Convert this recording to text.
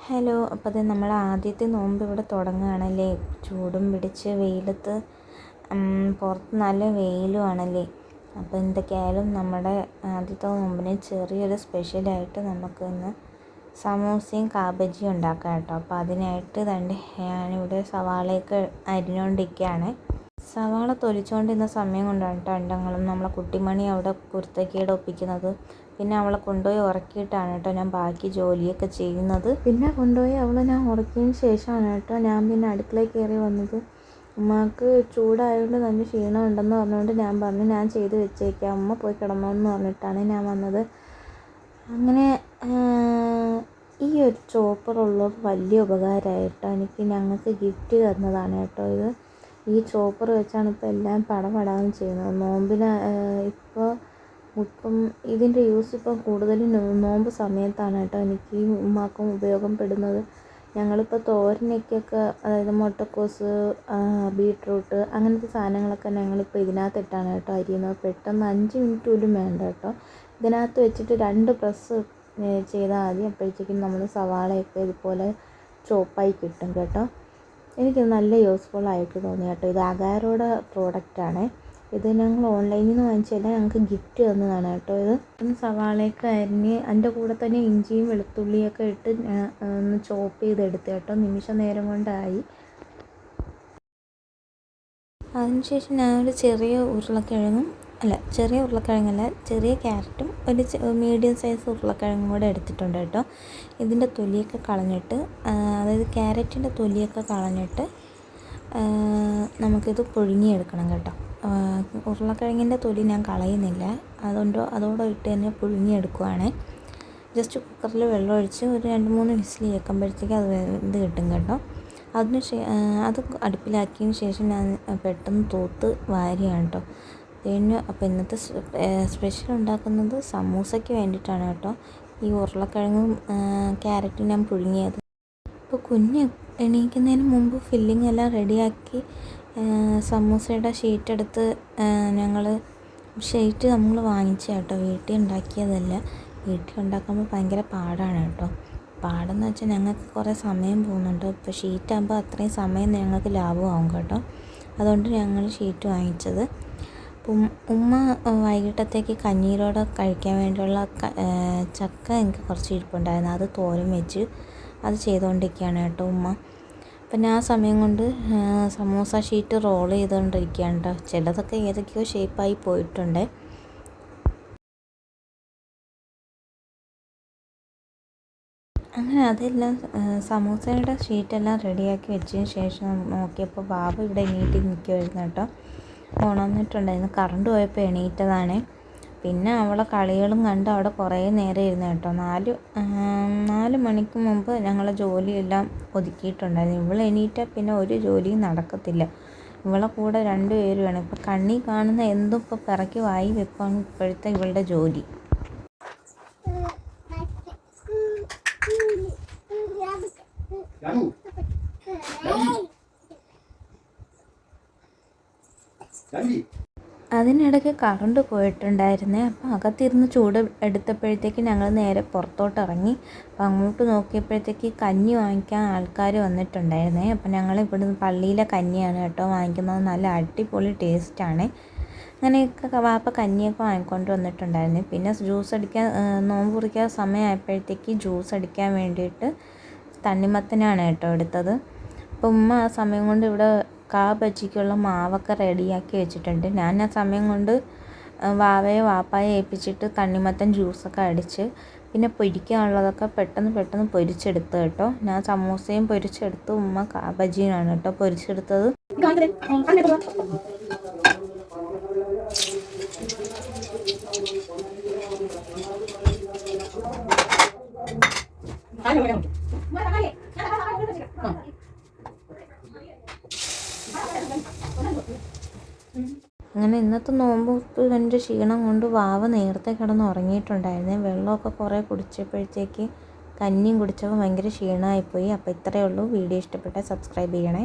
Hello. അപ്പോൾ അത് നമ്മൾ ആദ്യത്തെ നോമ്പ് ഇവിടെ തുടങ്ങുകയാണല്ലേ. ചൂടും പിടിച്ച് വെയിലത്ത് പുറത്ത് നല്ല വെയിലും ആണല്ലേ. അപ്പോൾ എന്തൊക്കെയായാലും നമ്മുടെ ആദ്യത്തെ നോമ്പിന് ചെറിയൊരു സ്പെഷ്യലായിട്ട് നമുക്കിന്ന് സമൂസയും കാബജിയും ഉണ്ടാക്കാം കേട്ടോ. അപ്പോൾ അതിനായിട്ട് ഞാനിവിടെ സവാളയൊക്കെ അരിഞ്ഞുകൊണ്ടിരിക്കുകയാണ്. സവാള തൊലിച്ചുകൊണ്ടിരുന്ന സമയം കൊണ്ടാണ് കേട്ടോ അണ്ടങ്ങളും നമ്മളെ കുട്ടിമണി അവിടെ കുരുത്തക്കേട് ഒപ്പിക്കുന്നത്. പിന്നെ അവളെ കൊണ്ടുപോയി ഉറക്കിയിട്ടാണ് കേട്ടോ ഞാൻ ബാക്കി ജോലിയൊക്കെ ചെയ്യുന്നത്. പിന്നെ കൊണ്ടുപോയി അവളെ ഞാൻ ഉറക്കിയതിന് ശേഷമാണ് കേട്ടോ ഞാൻ പിന്നെ അടുക്കളയിൽ കയറി വന്നത്. ഉമ്മാക്ക് ചൂടായതുകൊണ്ട് നല്ല ക്ഷീണം ഉണ്ടെന്ന് പറഞ്ഞുകൊണ്ട് ഞാൻ പറഞ്ഞു ഞാൻ ചെയ്ത് വെച്ചേക്കാം, ഉമ്മ പോയി കിടന്നോന്ന് പറഞ്ഞിട്ടാണ് ഞാൻ വന്നത്. അങ്ങനെ ഈ ഒരു ചോപ്പറുള്ളത് വലിയ ഉപകാരമായിട്ടോ. ഞങ്ങൾക്ക് ഗിഫ്റ്റ് തന്നതാണ് കേട്ടോ ഇത്. ഈ ചോപ്പർ വെച്ചാണ് ഇപ്പോൾ എല്ലാം പടപടാന്ന് ചെയ്യുന്നത്. നോമ്പിന് ഇപ്പം ഇതിൻ്റെ യൂസ് ഇപ്പം കൂടുതലും നോമ്പ് സമയത്താണ് കേട്ടോ എനിക്ക് ഈ ഉമ്മാക്കും ഉപയോഗപ്പെടുന്നത്. ഞങ്ങളിപ്പോൾ തോരനൊക്കെ അതായത് മുട്ടക്കോസ്, ബീട്രൂട്ട് അങ്ങനത്തെ സാധനങ്ങളൊക്കെ ഞങ്ങളിപ്പോൾ ഇതിനകത്തിട്ടാണ് കേട്ടോ അരിയുന്നത്. പെട്ടെന്ന് 5 മിനിറ്റ് പോലും വേണ്ട കേട്ടോ. ഇതിനകത്ത് വെച്ചിട്ട് 2 പ്രസ് ചെയ്താൽ മതി. അപ്പോഴത്തേക്കും നമ്മൾ സവാളയൊക്കെ ഇതുപോലെ ചോപ്പായി കിട്ടും കേട്ടോ. എനിക്കിത് നല്ല യൂസ്ഫുള്ളായിട്ട് തോന്നി കേട്ടോ. ഇത് അഗാരോയുടെ പ്രോഡക്റ്റാണ്. ഇത് ഞങ്ങൾ ഓൺലൈനിൽ നിന്ന് വാങ്ങിച്ചതല്ല, ഞങ്ങൾക്ക് ഗിഫ്റ്റ് തന്നതാണ് കേട്ടോ. ഇത് സവാളയൊക്കെ അരിഞ്ഞ് അതിൻ്റെ കൂടെ തന്നെ ഇഞ്ചിയും വെളുത്തുള്ളിയൊക്കെ ഇട്ട് ഒന്ന് ചോപ്പ് ചെയ്തെടുത്ത് കേട്ടോ. നിമിഷ നേരം കൊണ്ടായി. അതിനുശേഷം ഞാനൊരു ചെറിയ ഉരുളക്കിഴങ്ങല്ല ചെറിയ ക്യാരറ്റും ഒരു മീഡിയം സൈസ് ഉരുളക്കിഴങ്ങും കൂടെ എടുത്തിട്ടുണ്ട് കേട്ടോ. ഇതിൻ്റെ തൊലിയൊക്കെ കളഞ്ഞിട്ട്, അതായത് ക്യാരറ്റിൻ്റെ തൊലിയൊക്കെ കളഞ്ഞിട്ട് നമുക്കിത് പുഴുങ്ങിയെടുക്കണം കേട്ടോ. ഉരുളക്കിഴങ്ങിൻ്റെ തൊലി ഞാൻ കളയുന്നില്ല, അതോടെ ഇട്ട് തന്നെ പുഴുങ്ങിയെടുക്കുവാണ്. ജസ്റ്റ് കുക്കറിൽ വെള്ളം ഒഴിച്ച് ഒരു 2-3 വിസിൽ കേൾക്കുമ്പോഴത്തേക്ക് അത് വെന്ത് കിട്ടും കേട്ടോ. അത് അടുപ്പിലാക്കിയതിന് ശേഷം ഞാൻ പെട്ടെന്ന് തൂത്ത് വാരിയാണ് കേട്ടോ. അപ്പോൾ ഇന്നത്തെ സ്പെഷ്യൽ ഉണ്ടാക്കുന്നത് സമൂസയ്ക്ക് വേണ്ടിയിട്ടാണ് കേട്ടോ. ഈ ഉരുളക്കിഴങ്ങും ക്യാരറ്റും ഞാൻ പുഴുങ്ങിയത്. അപ്പോൾ കുഞ്ഞ് എണീക്കുന്നതിന് മുമ്പ് ഫില്ലിംഗ് എല്ലാം റെഡിയാക്കി സമൂസയുടെ ഷീറ്റ് നമ്മൾ വാങ്ങിച്ച കേട്ടോ. വീട്ടിൽ ഉണ്ടാക്കിയതല്ല. വീട്ടിൽ ഉണ്ടാക്കുമ്പോൾ ഭയങ്കര പാടാണ് കേട്ടോ. പാടെന്ന് വെച്ചാൽ ഞങ്ങൾക്ക് കുറേ സമയം പോകുന്നുണ്ട്. ഇപ്പോൾ ഷീറ്റാകുമ്പോൾ അത്രയും സമയം ഞങ്ങൾക്ക് ലാഭമാകും കേട്ടോ. അതുകൊണ്ട് ഞങ്ങൾ ഷീറ്റ് വാങ്ങിച്ചത്. അപ്പം ഉമ്മ വൈകിട്ടത്തേക്ക് കഞ്ഞീരോടെ കഴിക്കാൻ വേണ്ടിയുള്ള ചക്ക എനിക്ക് കുറച്ച് ഇരിപ്പുണ്ടായിരുന്നു. അത് തോരൻ വെച്ച് അത് ചെയ്തുകൊണ്ടിരിക്കുകയാണ് കേട്ടോ ഉമ്മ. അപ്പം ഞാൻ സമയം കൊണ്ട് സമൂസ ഷീറ്റ് റോൾ ചെയ്തുകൊണ്ടിരിക്കുകയാണ് കേട്ടോ. ചിലതൊക്കെ ഏതൊക്കെയോ ഷേപ്പായി പോയിട്ടുണ്ട്. അങ്ങനെ അതെല്ലാം സമൂസയുടെ ഷീറ്റെല്ലാം റെഡിയാക്കി വെച്ചതിന് ശേഷം നോക്കിയപ്പോൾ ബാബ ഇവിടെ എണീറ്റ് നിൽക്കുമായിരുന്നു കേട്ടോ. ഉണർന്നിട്ടുണ്ടായിരുന്നു. കറണ്ട് പോയപ്പോൾ എണീറ്റതാണ്. പിന്നെ അവളെ കളികളും കണ്ട് അവിടെ കുറേ നേരം ഇരുന്നു കേട്ടോ. 4 മണിക്ക് മുമ്പ് ഞങ്ങളെ ജോലിയെല്ലാം ഒതുക്കിയിട്ടുണ്ടായിരുന്നു. ഇവൾ എണീറ്റാൽ പിന്നെ ഒരു ജോലിയും നടക്കത്തില്ല. ഇവളെ കൂടെ 2 പേര് വേണം. ഇപ്പം കണ്ണി കാണുന്ന എന്തും ഇപ്പോൾ പിറക്കി വായി വെപ്പാണ് ഇപ്പോഴത്തെ ഇവളുടെ ജോലി. അതിനിടയ്ക്ക് കറണ്ട് പോയിട്ടുണ്ടായിരുന്നേ. അപ്പോൾ അകത്തിരുന്ന് ചൂട് എടുത്തപ്പോഴത്തേക്ക് ഞങ്ങൾ നേരെ പുറത്തോട്ട് ഇറങ്ങി. അപ്പോൾ അങ്ങോട്ട് നോക്കിയപ്പോഴത്തേക്ക് കഞ്ഞി വാങ്ങിക്കാൻ ആൾക്കാർ വന്നിട്ടുണ്ടായിരുന്നേ. അപ്പോൾ ഞങ്ങൾ ഇവിടുന്ന് പള്ളിയിലെ കഞ്ഞിയാണ് കേട്ടോ വാങ്ങിക്കുന്നത്. നല്ല അടിപൊളി ടേസ്റ്റാണ്. അങ്ങനെയൊക്കെ വാപ്പ കഞ്ഞിയൊക്കെ വാങ്ങിക്കൊണ്ട് വന്നിട്ടുണ്ടായിരുന്നു. പിന്നെ നോമ്പ് കുറിക്കാൻ സമയമായപ്പോഴത്തേക്ക് ജ്യൂസ് അടിക്കാൻ വേണ്ടിയിട്ട് തണ്ണിമത്തനാണ് കേട്ടോ എടുത്തത്. അപ്പോൾ ഉമ്മ ആ സമയം കൊണ്ട് ഇവിടെ ബജിക്കുള്ള മാവൊക്കെ റെഡിയാക്കി വെച്ചിട്ടുണ്ട്. ഞാൻ ആ സമയം കൊണ്ട് വാപ്പായെ ഏൽപ്പിച്ചിട്ട് തണ്ണിമത്തൻ ജ്യൂസൊക്കെ അടിച്ച് പിന്നെ പൊരിക്കാനുള്ളതൊക്കെ പെട്ടെന്ന് പൊരിച്ചെടുത്ത് കേട്ടോ. ഞാൻ സമൂസയും പൊരിച്ചെടുത്തു, ഉമ്മ ബജിയാണ് കേട്ടോ പൊരിച്ചെടുത്തത്. അങ്ങനെ ഇന്നത്തെ നോമ്പ് എൻ്റെ ക്ഷീണം കൊണ്ട് വാവ നേരത്തെ കിടന്ന് ഉറങ്ങിയിട്ടുണ്ടായിരുന്നേ. വെള്ളമൊക്കെ കുറേ കുടിച്ചപ്പോഴത്തേക്ക് കഞ്ഞിയും കുടിച്ചപ്പോൾ ഭയങ്കര ക്ഷീണമായിപ്പോയി. അപ്പോൾ ഇത്രയേ ഉള്ളൂ. വീഡിയോ ഇഷ്ടപ്പെട്ടാൽ സബ്സ്ക്രൈബ് ചെയ്യണേ.